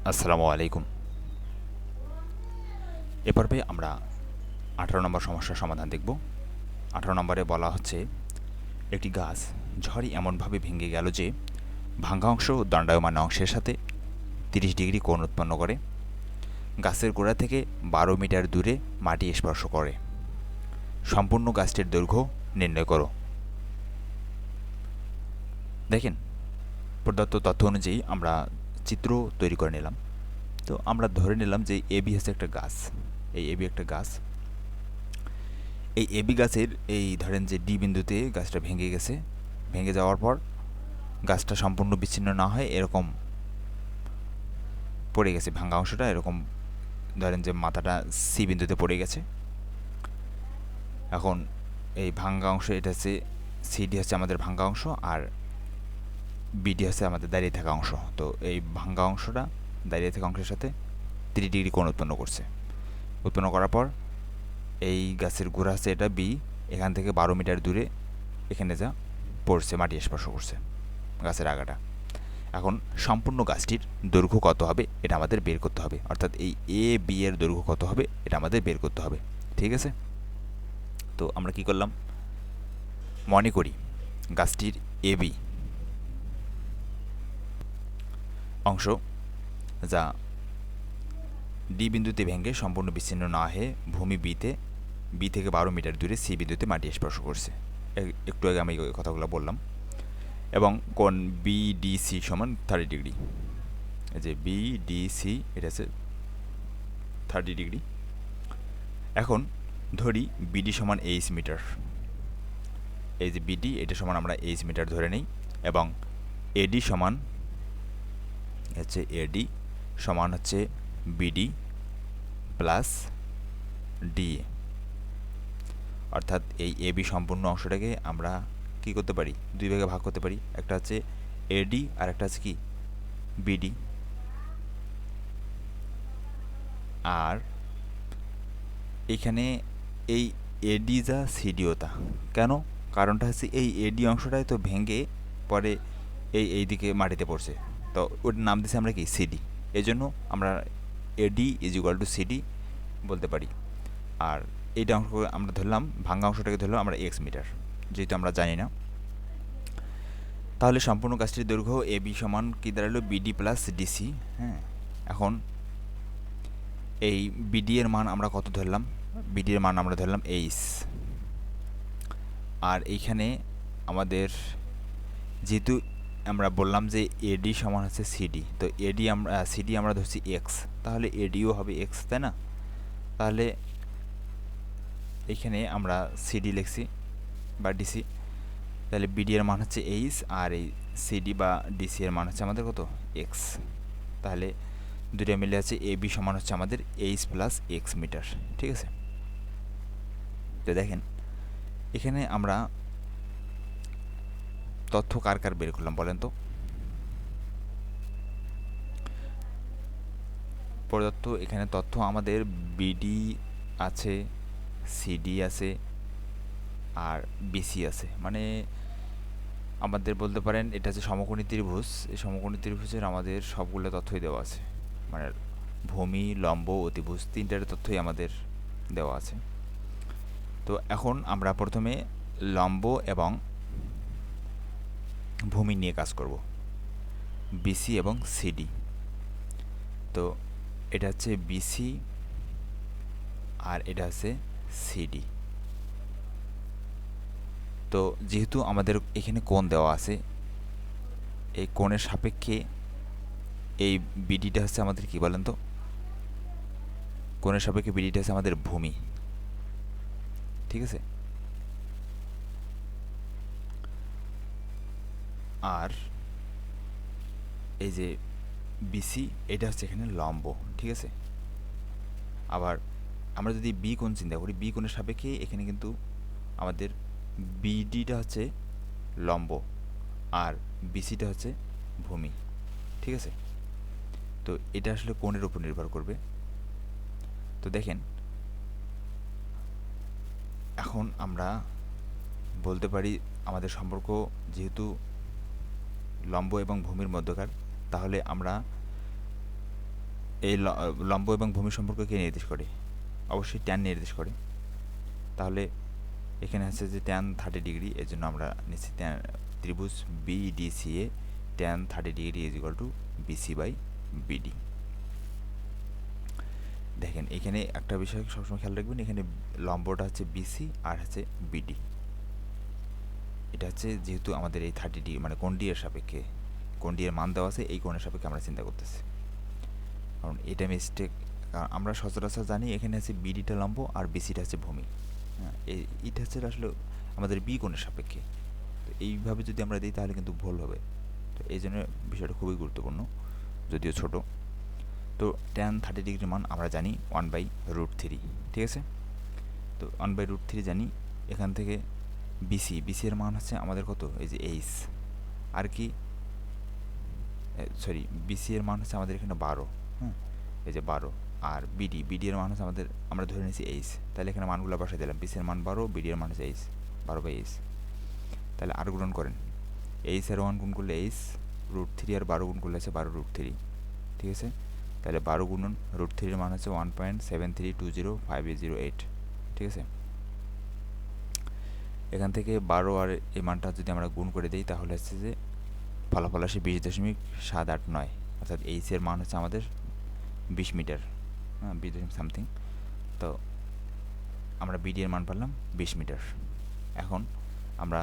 আসসালামু আলাইকুম। এ পর্বে আমরা ১৮ নম্বর সমস্যার সমাধান দেখব। ১৮ নম্বরে বলা হচ্ছে, একটি গাছ ঝড়ে এমনভাবে ভেঙে গেল যে ভাঙা অংশ দণ্ডায়মান অংশের সাথে ৩০ ডিগ্রি কোণ উৎপন্ন করে। গাছের গোড়া থেকে ১২ মিটার দূরে মাটি স্পর্শ করে। সম্পূর্ণ গাছটির দৈর্ঘ্য নির্ণয় করো। দেখেন, প্রদত্ত তথ্য অনুযায়ী আমরা চিত্র তৈরি করে নিলাম। তো আমরা ধরে নিলাম যে এবি হচ্ছে একটা গাছ। এই এবি একটা গাছ। এই এবি গাছের এই ধরেন যে ডি বিন্দুতে গাছটা ভেঙে গেছে। ভেঙে যাওয়ার পর গাছটা সম্পূর্ণ বিচ্ছিন্ন না হয় এরকম পড়ে গেছে, ভাঙা অংশটা এরকম ধরেন যে মাথাটা সি বিন্দুতে পড়ে গেছে। এখন এই ভাঙা অংশ, এটা হচ্ছে সিডি হচ্ছে আমাদের ভাঙা অংশ, আর বিডি হচ্ছে আমাদের দাঁড়িয়ে থাকা অংশ। তো এই ভাঙা অংশটা দাঁড়িয়ে থাকা অংশের সাথে ৩০ ডিগ্রি কোণ উৎপন্ন করছে। উৎপন্ন করার পর এই গাছের গোড়া হচ্ছে এটা বি, এখান থেকে ১২ মিটার দূরে এখানে যা পড়ছে, মাটি স্পর্শ করছে গাছের আগাটা। এখন সম্পূর্ণ গাছটির দৈর্ঘ্য কত হবে এটা আমাদের বের করতে হবে, অর্থাৎ এই এ বি এর দৈর্ঘ্য কত হবে এটা আমাদের বের করতে হবে। ঠিক আছে, তো আমরা কি করলাম, মনে করি গাছটির এ বি অংশ যা ডি বিন্দুতে ভেঙে সম্পূর্ণ বিচ্ছিন্ন না হয়ে ভূমি বিতে বি থেকে ১২ মিটার দূরে সি বিন্দুতে মাটি স্পর্শ করছে। একটু আগে আমি কথাগুলো বললাম। এবং কোণ বিডিসি সমান 30 ডিগ্রি। এই যে বিডিসি এটা হচ্ছে 30 ডিগ্রি। এখন ধরি বিডি সমান এইচ মিটার। এই যে বিডি এটা সমান আমরা এইচ মিটার ধরে নিই, এবং এডি সমান হচ্ছে এডি সমান হচ্ছে বিডি প্লাস ডিএ। অর্থাৎ এই এবি সম্পূর্ণ অংশটাকে আমরা কি করতে পারি, দুই ভাগে ভাগ করতে পারি। একটা হচ্ছে এডি আর একটা হচ্ছে কি বিডি। আর এখানে এই এডি যা সিডিও তা, কেন? কারণটা হচ্ছে এই এডি অংশটাই তো ভেঙে পরে এই দিকে মাটিতে পড়ছে, তো ওটার নাম দিচ্ছি আমরা কি সিডি। এই জন্য আমরা এডি ইজ ইকুয়াল টু সিডি বলতে পারি। আর এইটা অংশ আমরা ধরলাম, ভাঙা অংশটাকে ধরলাম আমরা এক্স মিটার, যেহেতু আমরা জানি না। তাহলে সম্পূর্ণ গাছটির দৈর্ঘ্য এ বি সমান কি দাঁড়ালো, বিডি প্লাস ডিসি। হ্যাঁ, এখন এই বিডি এর মান আমরা কত ধরলাম, বিডি এর মান আমরা ধরলাম এইচ। আর এইখানে আমাদের যেহেতু আমরা বললাম যে এডি সমান হচ্ছে সিডি, তো এডি আমরা সিডি আমরা ধরছি এক্স, তাহলে এডিও হবে এক্স, তাই না? তাহলে এইখানে আমরা সিডি লিখছি বা ডিসি, তাহলে বিডি এর মান হচ্ছে এইচ, আর এই সিডি বা ডিসি এর মান হচ্ছে আমাদের কত, এক্স। তাহলে দুটো মিলে আছে এ বি সমান হচ্ছে আমাদের এইচ প্লাস এক্স মিটার। ঠিক আছে, তো দেখেন এখানে আমরা তথ্য কার কার বের করলাম বলেন তো। প্রদত্ত এখানে তথ্য আমাদের বিডি আছে, সিডি আছে, আর বিসি আছে। মানে আমাদের বলতে পারেন এটা হচ্ছে সমকোণী ত্রিভুজ। এই সমকোণী ত্রিভুজের আমাদের সবগুলো তথ্যই দেওয়া আছে, মানে ভূমি, লম্ব, অতিভুজ তিনটার তথ্যই আমাদের দেওয়া আছে। তো এখন আমরা প্রথমে লম্ব এবং ভূমি নিয়ে কাজ করব, বিসি এবং সিডি। তো এটা হচ্ছে বিসি আর এটা হচ্ছে সিডি। তো যেহেতু আমাদের এখানে কোণ দেওয়া আছে, এই কোণের সাপেক্ষে এই বিডিটা হচ্ছে আমাদের কি বলেন তো, কোণের সাপেক্ষে বিডিটা হচ্ছে আমাদের ভূমি। ঠিক আছে, আর এই যে বিসি এটা হচ্ছে এখানে লম্ব। ঠিক আছে, আবার আমরা যদি বি কোণ চিন্তা করি, বি কোণের সাপেক্ষে এখানে কিন্তু আমাদের বিডিটা হচ্ছে লম্ব আর বিসিটা হচ্ছে ভূমি। ঠিক আছে, তো এটা আসলে কোণের উপর নির্ভর করবে। তো দেখেন এখন আমরা বলতে পারি আমাদের সম্পর্ক যেহেতু লম্ব এবং ভূমির মধ্যকার, তাহলে আমরা এই লম্ব এবং ভূমি সম্পর্ক কে নির্দেশ করে? অবশ্যই ট্যান নির্দেশ করে। তাহলে এখানে আছে যে ট্যান 30°, এর জন্য আমরা নিচ্ছি ত্রিভুজ BDCA tan 30° is equal two BC/BD। দেখেন এখানে একটা বিষয় সবসময় খেয়াল রাখবেন, এখানে লম্বটা হচ্ছে BC আর হচ্ছে BD। এটা হচ্ছে যেহেতু আমাদের এই 30°, মানে কোণ ডি এর সাপেক্ষে, কোণ ডি এর মান দেওয়া আছে, এই কোণের সাপেক্ষে আমরা চিন্তা করতেছি, কারণ এটা মিস্টেক। আমরা সচরাচর জানি এখানে আছে বিডিটা লম্ব আর বিসিটা হচ্ছে ভূমি। হ্যাঁ, এটা হচ্ছে আসলে আমাদের বি কোণের সাপেক্ষে। তো এইভাবে যদি আমরা দিই তাহলে কিন্তু ভুল হবে। তো এই জন্য বিষয়টা খুবই গুরুত্বপূর্ণ, যদিও ছোট। তো ট্যান 30° মান আমরা জানি 1/√3, ঠিক আছে। তো 1/√3 জানি। এখান থেকে বিসি এর মান হচ্ছে আমাদের কত, এই যে এইচ, আর কি সরি বিসি এর মান হচ্ছে আমাদের এখানে 12, হ্যাঁ এই যে 12, আর বিডি এর মান হচ্ছে আমাদের, আমরা ধরে নিয়েছি এইচ, তাহলে এখানে মানগুলো বসাই দিলাম। বিসি এর মান 12, বিডি এর মান হচ্ছে এইচ, 12/8। তাহলে আর গুণন করেন, এইচ আর 1 গুণ করলে এইচ, √3 আর 12 গুণ করলে আছে 12√3, ঠিক আছে। তাহলে 12 গুণন √3 এর মান হচ্ছে 1.73205808, ঠিক আছে। এখান থেকে 12 আর এই মানটা যদি আমরা গুণ করে দিই তাহলে হচ্ছে যে ফলাফল আসে 20.789, অর্থাৎ এইচ এর মান হচ্ছে আমাদের 20 মিটার, হ্যাঁ 20 সামথিং। তো আমরা বিডি এর মান পেলাম 20 মিটার। এখন আমরা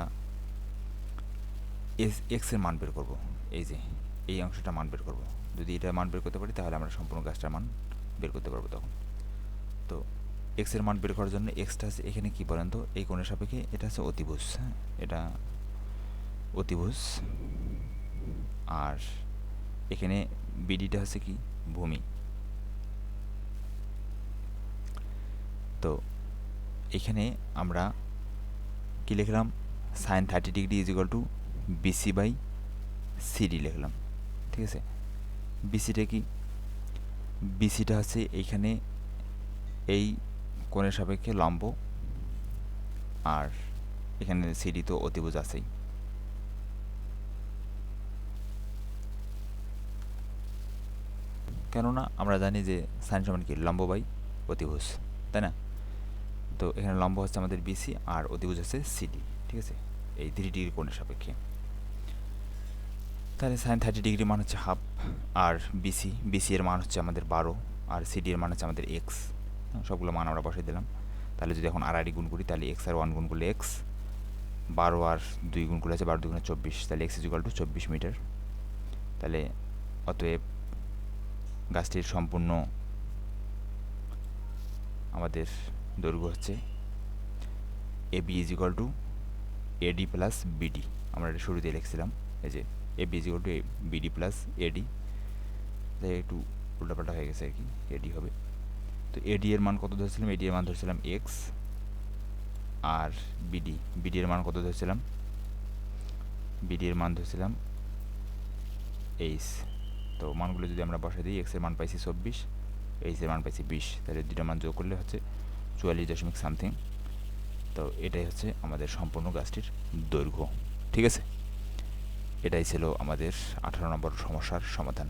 এক্স এর মান বের করব, এই যে এই অংশটা মান বের করব। যদি এটা মান বের করতে পারি তাহলে আমরা সম্পূর্ণ গাছটার মান বের করতে পারবো তখন। তো এক্স এর মান বের করার জন্য এক্সটা আছে এখানে কি বলেন তো, এই কোণের সাপেক্ষে এটা হচ্ছে অতিভুজ, হ্যাঁ এটা অতিভুজ, আর এখানে বিডিটা হচ্ছে কি ভূমি। তো এখানে আমরা কি লিখলাম, sin 30° is equal two BC/CD লিখলাম, ঠিক আছে। বিসিটা কি, বিসিটা হচ্ছে এইখানে এই কোণের সাপেক্ষে লম্ব, আর এখানে সিডি তো অতিভুজ আছেই। কেননা আমরা জানি যে সাইন সমান কি, লম্ব বাই অতিভুজ, তাই না। তো এখানে লম্ব হচ্ছে আমাদের বিসি আর অতিভুজ হচ্ছে সিডি, ঠিক আছে, এই 3° কোণের সাপেক্ষে। তাহলে সাইন 30° মান হচ্ছে হাফ, আর বিসি এর মান হচ্ছে আমাদের 12, আর সিডি এর মান হচ্ছে আমাদের এক্স। সবগুলো মান আমরা বসাই দিলাম। তাহলে যদি এখন আর গুণ করি তাহলে এক্স আর 1 গুণ করলে এক্স, 12 আর 2 গুণ করলে আছে 12 2 24, তাহলে X is equal to 24 metre. তাহলে অতএব গাছটির সম্পূর্ণ আমাদের দৈর্ঘ্য হচ্ছে AB is equal to AD plus BD. আমরা এটা শুরু দিয়ে লিখছিলাম, এই যে AB is equal to BD plus AD, তাই একটু উল্টাপাল্টা হয়ে গেছে আর কি, এডি হবে। তো এডি এর মান কত ধরেছিলাম, এডি এর মান ধরেছিলাম এক্স, আর বিডি এর মান কত ধরেছিলাম, বিডি এর মান ধরেছিলাম এইচ। তো মানগুলো যদি আমরা বসাই দিই, এক্স এর মান পাইছি 24, এইচ এর মান পাইছি 20, তাহলে দুটো মান যোগ করলে হচ্ছে 44 সামথিং। তো এটাই হচ্ছে আমাদের সম্পূর্ণ গাছটির দৈর্ঘ্য, ঠিক আছে। এটাই ছিল আমাদের 18 নম্বর সমস্যার সমাধান।